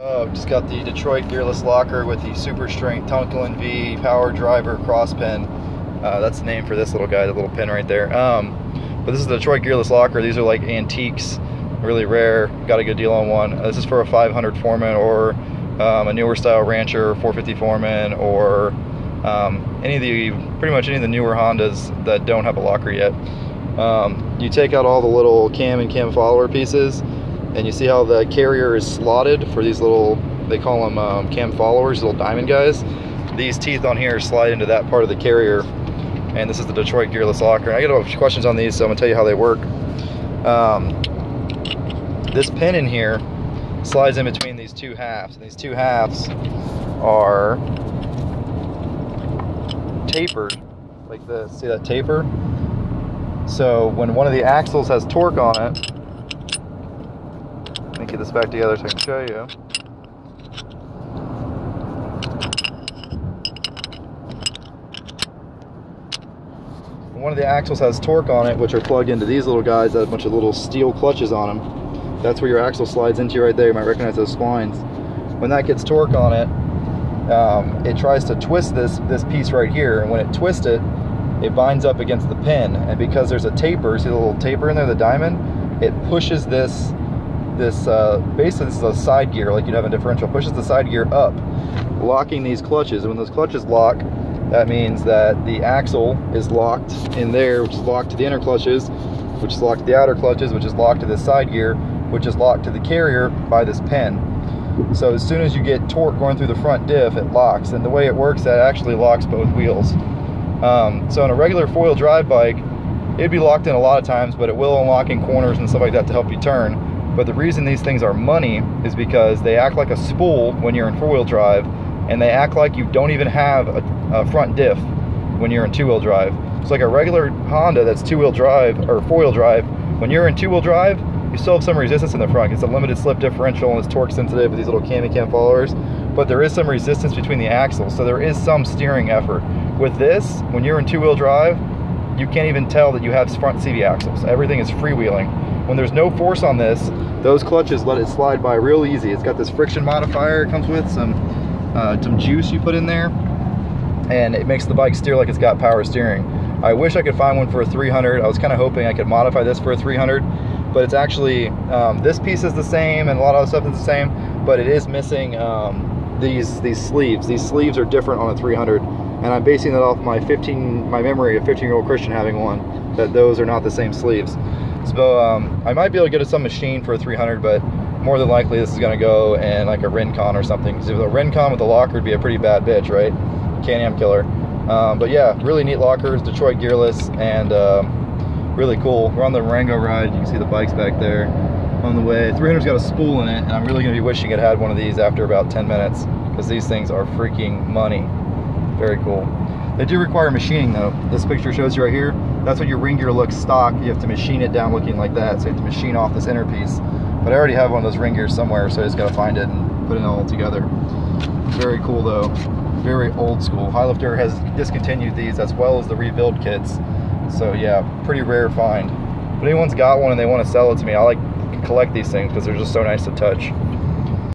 Just got the Detroit gearless locker with the super strength Tunkelin V power driver cross pin. That's the name for this little guy, the little pin right there. But this is the Detroit gearless locker. These are like antiques, really rare. Got a good deal on one. This is for a 500 Foreman or a newer style Rancher 450 Foreman, or pretty much any of the newer Hondas that don't have a locker yet. You take out all the little cam and cam follower pieces, and you see how the carrier is slotted for these little, they call them cam followers, little diamond guys. These teeth on here slide into that part of the carrier, and this is the Detroit gearless locker. And I get a bunch of questions on these, so I'm gonna tell you how they work. This pin in here slides in between these two halves, and these two halves are tapered like this. See that taper? So when one of the axles has torque on it, let me get this back together so I can show you. When one of the axles has torque on it, which are plugged into these little guys that have a bunch of little steel clutches on them, that's where your axle slides into right there. You might recognize those splines. When that gets torque on it, it tries to twist this piece right here, and when it twists it, it binds up against the pin, and because there's a taper, see the little taper in there, the diamond, it pushes this basically this is a side gear like you'd have a differential, pushes the side gear up, locking these clutches. And when those clutches lock, that means that the axle is locked in there, which is locked to the inner clutches, which is locked to the outer clutches, which is locked to this side gear, which is locked to the carrier by this pin. So as soon as you get torque going through the front diff, it locks, and the way it works, that actually locks both wheels. So in a regular four-wheel drive bike, it'd be locked in a lot of times, but it will unlock in corners and stuff like that to help you turn. But the reason these things are money is because they act like a spool when you're in four-wheel drive, and they act like you don't even have a front diff when you're in two-wheel drive. It's like a regular Honda that's two-wheel drive or four-wheel drive. When you're in two-wheel drive, you still have some resistance in the front. It's a limited slip differential, and it's torque sensitive with these little cam followers, but there is some resistance between the axles, so there is some steering effort. With this, when you're in two-wheel drive, you can't even tell that you have front CV axles. Everything is freewheeling. When there's no force on this, those clutches let it slide by real easy. It's got this friction modifier it comes with, some juice you put in there, and it makes the bike steer like it's got power steering. I wish I could find one for a 300. I was kind of hoping I could modify this for a 300, but it's actually, this piece is the same and a lot of other stuff is the same, but it is missing these sleeves. These sleeves are different on a 300, and I'm basing that off my memory of 15-year-old Christian having one, that those are not the same sleeves. So I might be able to get it some machine for a 300, but more than likely this is going to go in like a Rincon or something. Because if a Rincon with a locker would be a pretty bad bitch, right? Can-Am killer. But yeah, really neat lockers, Detroit gearless, and really cool. We're on the Rango ride. You can see the bikes back there on the way. 300's got a spool in it, and I'm really going to be wishing it had one of these after about 10 minutes, because these things are freaking money. Very cool. They do require machining though. This picture shows you right here. That's what your ring gear looks stock. You have to machine it down looking like that. So you have to machine off this inner piece. But I already have one of those ring gears somewhere, so I just gotta find it and put it all together. Very cool though. Very old school. Highlifter has discontinued these as well as the rebuild kits. So yeah, pretty rare find. But anyone's got one and they want to sell it to me, I like to collect these things because they're just so nice to touch.